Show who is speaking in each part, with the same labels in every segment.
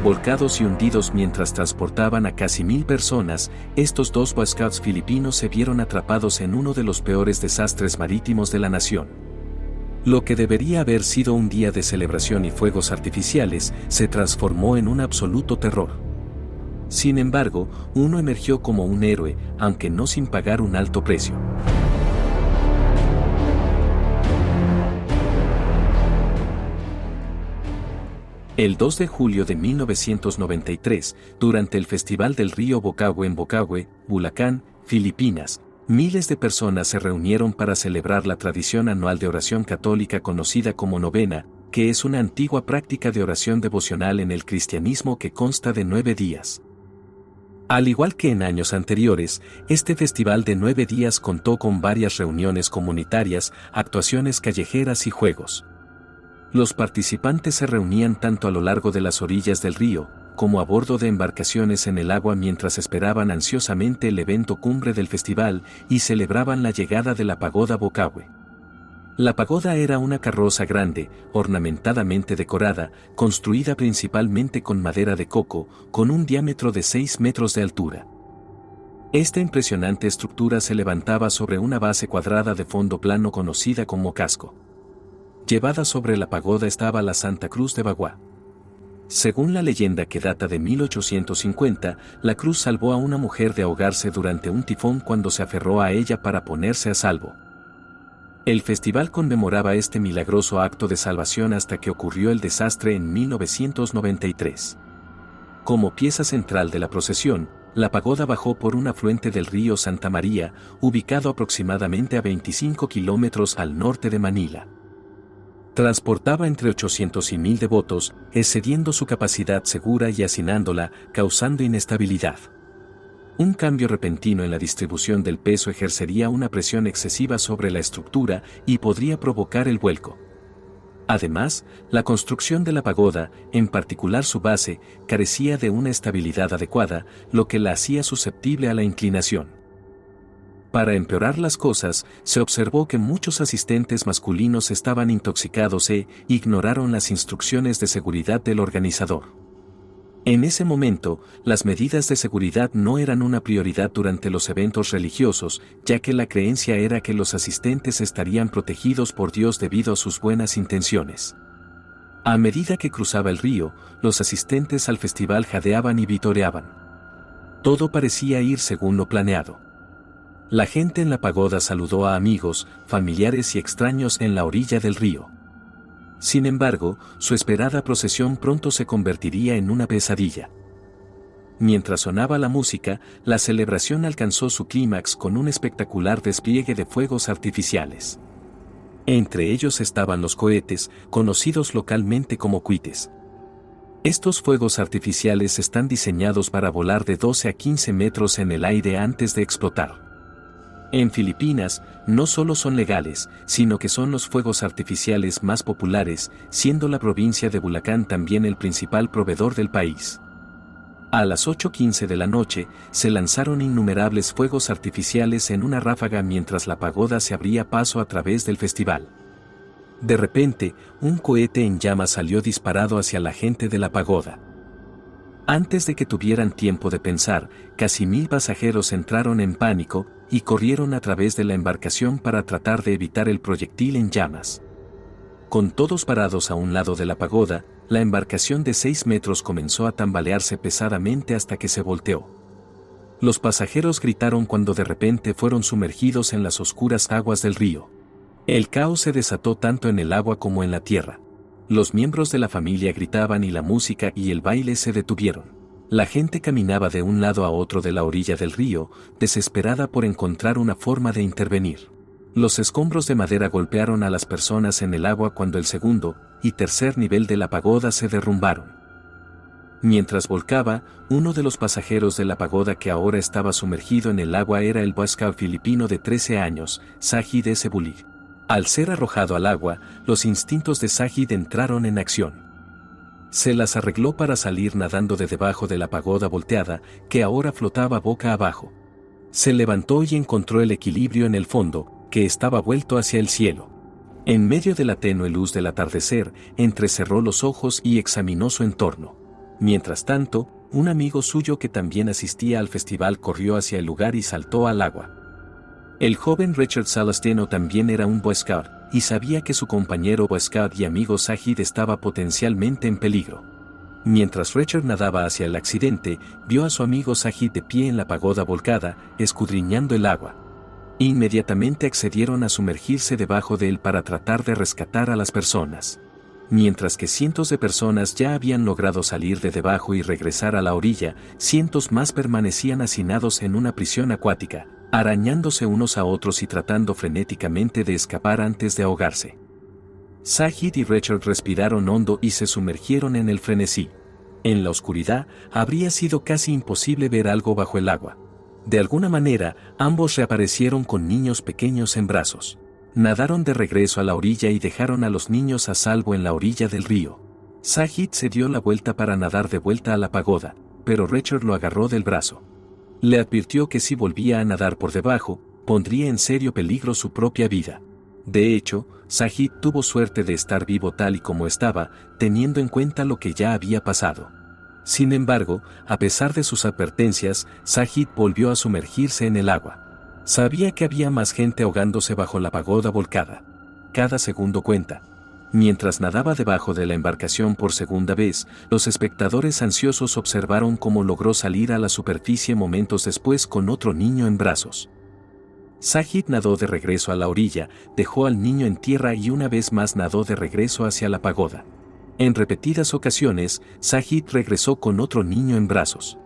Speaker 1: Volcados y hundidos mientras transportaban a casi 1000 personas, estos dos Boy Scouts filipinos se vieron atrapados en uno de los peores desastres marítimos de la nación. Lo que debería haber sido un día de celebración y fuegos artificiales, se transformó en un absoluto terror. Sin embargo, uno emergió como un héroe, aunque no sin pagar un alto precio. El 2 de julio de 1993, durante el Festival del Río Bocaue en Bocaue, Bulacan, Filipinas, miles de personas se reunieron para celebrar la tradición anual de oración católica conocida como novena, que es una antigua práctica de oración devocional en el cristianismo que consta de 9 días. Al igual que en años anteriores, este festival de 9 días contó con varias reuniones comunitarias, actuaciones callejeras y juegos. Los participantes se reunían tanto a lo largo de las orillas del río, como a bordo de embarcaciones en el agua mientras esperaban ansiosamente el evento cumbre del festival y celebraban la llegada de la pagoda Bocaue. La pagoda era una carroza grande, ornamentadamente decorada, construida principalmente con madera de coco, con un diámetro de 6 metros de altura. Esta impresionante estructura se levantaba sobre una base cuadrada de fondo plano conocida como casco. Llevada sobre la pagoda estaba la Santa Cruz de Bagua. Según la leyenda que data de 1850, la cruz salvó a una mujer de ahogarse durante un tifón cuando se aferró a ella para ponerse a salvo. El festival conmemoraba este milagroso acto de salvación hasta que ocurrió el desastre en 1993. Como pieza central de la procesión, la pagoda bajó por un afluente del río Santa María, ubicado aproximadamente a 25 kilómetros al norte de Manila. Transportaba entre 800 y 1000 devotos, excediendo su capacidad segura y hacinándola, causando inestabilidad. Un cambio repentino en la distribución del peso ejercería una presión excesiva sobre la estructura y podría provocar el vuelco. Además, la construcción de la pagoda, en particular su base, carecía de una estabilidad adecuada, lo que la hacía susceptible a la inclinación. Para empeorar las cosas, se observó que muchos asistentes masculinos estaban intoxicados e ignoraron las instrucciones de seguridad del organizador. En ese momento, las medidas de seguridad no eran una prioridad durante los eventos religiosos, ya que la creencia era que los asistentes estarían protegidos por Dios debido a sus buenas intenciones. A medida que cruzaba el río, los asistentes al festival jadeaban y vitoreaban. Todo parecía ir según lo planeado. La gente en la pagoda saludó a amigos, familiares y extraños en la orilla del río. Sin embargo, su esperada procesión pronto se convertiría en una pesadilla. Mientras sonaba la música, la celebración alcanzó su clímax con un espectacular despliegue de fuegos artificiales. Entre ellos estaban los cohetes, conocidos localmente como cuites. Estos fuegos artificiales están diseñados para volar de 12 a 15 metros en el aire antes de explotar. En Filipinas, no solo son legales, sino que son los fuegos artificiales más populares, siendo la provincia de Bulacan también el principal proveedor del país. A las 8:15 de la noche, se lanzaron innumerables fuegos artificiales en una ráfaga mientras la pagoda se abría paso a través del festival. De repente, un cohete en llamas salió disparado hacia la gente de la pagoda. Antes de que tuvieran tiempo de pensar, casi 1000 pasajeros entraron en pánico y corrieron a través de la embarcación para tratar de evitar el proyectil en llamas. Con todos parados a un lado de la pagoda, la embarcación de 6 metros comenzó a tambalearse pesadamente hasta que se volteó. Los pasajeros gritaron cuando de repente fueron sumergidos en las oscuras aguas del río. El caos se desató tanto en el agua como en la tierra. Los miembros de la familia gritaban y la música y el baile se detuvieron. La gente caminaba de un lado a otro de la orilla del río, desesperada por encontrar una forma de intervenir. Los escombros de madera golpearon a las personas en el agua cuando el segundo y tercer nivel de la pagoda se derrumbaron. Mientras volcaba, uno de los pasajeros de la pagoda que ahora estaba sumergido en el agua era el Boy Scout filipino de 13 años, Sajid S. Bulig. Al ser arrojado al agua, los instintos de Sajid entraron en acción. Se las arregló para salir nadando de debajo de la pagoda volteada, que ahora flotaba boca abajo. Se levantó y encontró el equilibrio en el fondo, que estaba vuelto hacia el cielo. En medio de la tenue luz del atardecer, entrecerró los ojos y examinó su entorno. Mientras tanto, un amigo suyo que también asistía al festival corrió hacia el lugar y saltó al agua. El joven Richard Celestino también era un Boy Scout, y sabía que su compañero Boy Scout y amigo Sajid estaba potencialmente en peligro. Mientras Richard nadaba hacia el accidente, vio a su amigo Sajid de pie en la pagoda volcada, escudriñando el agua. Inmediatamente accedieron a sumergirse debajo de él para tratar de rescatar a las personas. Mientras que cientos de personas ya habían logrado salir de debajo y regresar a la orilla, cientos más permanecían hacinados en una prisión acuática, arañándose unos a otros y tratando frenéticamente de escapar antes de ahogarse. Sajid y Richard respiraron hondo y se sumergieron en el frenesí. En la oscuridad, habría sido casi imposible ver algo bajo el agua. De alguna manera, ambos reaparecieron con niños pequeños en brazos. Nadaron de regreso a la orilla y dejaron a los niños a salvo en la orilla del río. Sajid se dio la vuelta para nadar de vuelta a la pagoda, pero Richard lo agarró del brazo. Le advirtió que si volvía a nadar por debajo, pondría en serio peligro su propia vida. De hecho, Sajid tuvo suerte de estar vivo tal y como estaba, teniendo en cuenta lo que ya había pasado. Sin embargo, a pesar de sus advertencias, Sajid volvió a sumergirse en el agua. Sabía que había más gente ahogándose bajo la pagoda volcada. Cada segundo cuenta. Mientras nadaba debajo de la embarcación por segunda vez, los espectadores ansiosos observaron cómo logró salir a la superficie momentos después con otro niño en brazos. Sajid nadó de regreso a la orilla, dejó al niño en tierra y una vez más nadó de regreso hacia la pagoda. En repetidas ocasiones, Sajid regresó con otro niño en brazos.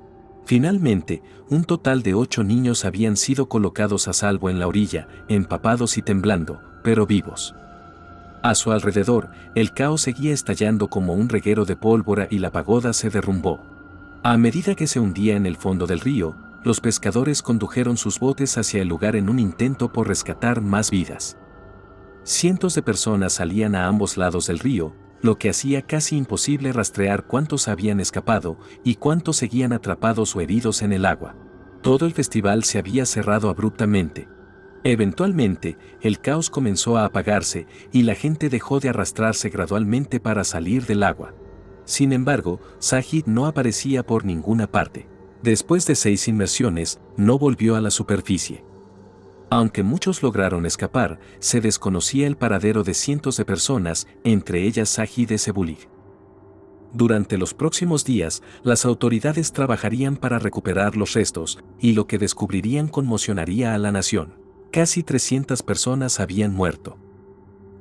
Speaker 1: Finalmente, un total de 8 niños habían sido colocados a salvo en la orilla, empapados y temblando, pero vivos. A su alrededor, el caos seguía estallando como un reguero de pólvora y la pagoda se derrumbó. A medida que se hundía en el fondo del río, los pescadores condujeron sus botes hacia el lugar en un intento por rescatar más vidas. Cientos de personas salían a ambos lados del río, lo que hacía casi imposible rastrear cuántos habían escapado y cuántos seguían atrapados o heridos en el agua. Todo el festival se había cerrado abruptamente. Eventualmente, el caos comenzó a apagarse y la gente dejó de arrastrarse gradualmente para salir del agua. Sin embargo, Sajid no aparecía por ninguna parte. Después de 6 inmersiones, no volvió a la superficie. Aunque muchos lograron escapar, se desconocía el paradero de cientos de personas, entre ellas Sajid Zebulig. Durante los próximos días, las autoridades trabajarían para recuperar los restos, y lo que descubrirían conmocionaría a la nación. Casi 300 personas habían muerto.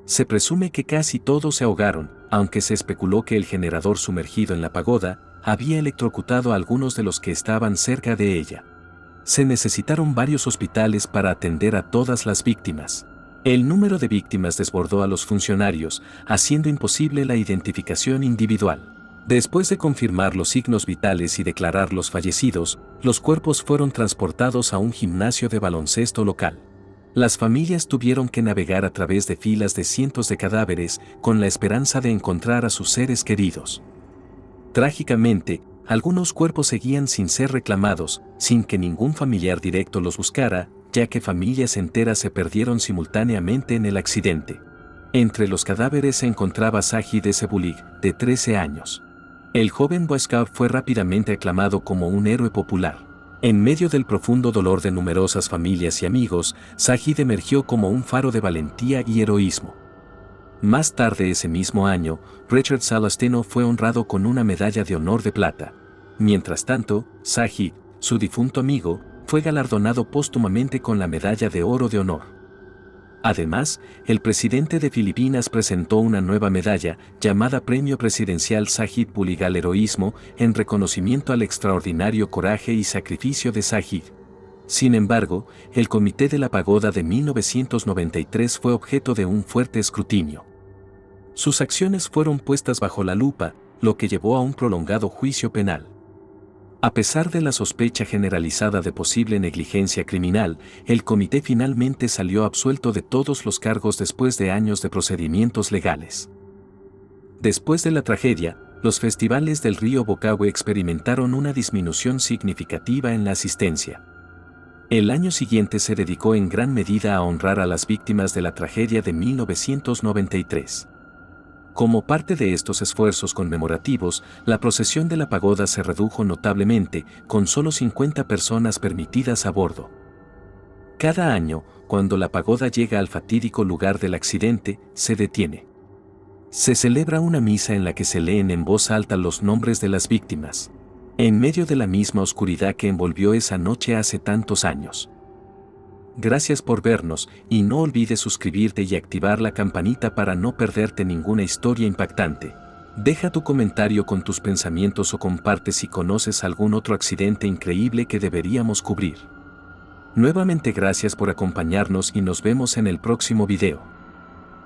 Speaker 1: Se presume que casi todos se ahogaron, aunque se especuló que el generador sumergido en la pagoda había electrocutado a algunos de los que estaban cerca de ella. Se necesitaron varios hospitales para atender a todas las víctimas. El número de víctimas desbordó a los funcionarios, haciendo imposible la identificación individual. Después de confirmar los signos vitales y declarar los fallecidos, los cuerpos fueron transportados a un gimnasio de baloncesto local. Las familias tuvieron que navegar a través de filas de cientos de cadáveres con la esperanza de encontrar a sus seres queridos. Trágicamente, algunos cuerpos seguían sin ser reclamados, sin que ningún familiar directo los buscara, ya que familias enteras se perdieron simultáneamente en el accidente. Entre los cadáveres se encontraba Sajid Zebulig, de 13 años. El joven Boy Scout fue rápidamente aclamado como un héroe popular. En medio del profundo dolor de numerosas familias y amigos, Sajid emergió como un faro de valentía y heroísmo. Más tarde ese mismo año, Richard Celestino fue honrado con una medalla de honor de plata. Mientras tanto, Sajid, su difunto amigo, fue galardonado póstumamente con la medalla de oro de honor. Además, el presidente de Filipinas presentó una nueva medalla, llamada Premio Presidencial Sajid Bullig al Heroísmo, en reconocimiento al extraordinario coraje y sacrificio de Sajid. Sin embargo, el Comité de la Pagoda de 1993 fue objeto de un fuerte escrutinio. Sus acciones fueron puestas bajo la lupa, lo que llevó a un prolongado juicio penal. A pesar de la sospecha generalizada de posible negligencia criminal, el comité finalmente salió absuelto de todos los cargos después de años de procedimientos legales. Después de la tragedia, los festivales del río Bocaue experimentaron una disminución significativa en la asistencia. El año siguiente se dedicó en gran medida a honrar a las víctimas de la tragedia de 1993. Como parte de estos esfuerzos conmemorativos, la procesión de la pagoda se redujo notablemente, con solo 50 personas permitidas a bordo. Cada año, cuando la pagoda llega al fatídico lugar del accidente, se detiene. Se celebra una misa en la que se leen en voz alta los nombres de las víctimas, en medio de la misma oscuridad que envolvió esa noche hace tantos años. Gracias por vernos y no olvides suscribirte y activar la campanita para no perderte ninguna historia impactante. Deja tu comentario con tus pensamientos o comparte si conoces algún otro accidente increíble que deberíamos cubrir. Nuevamente gracias por acompañarnos y nos vemos en el próximo video.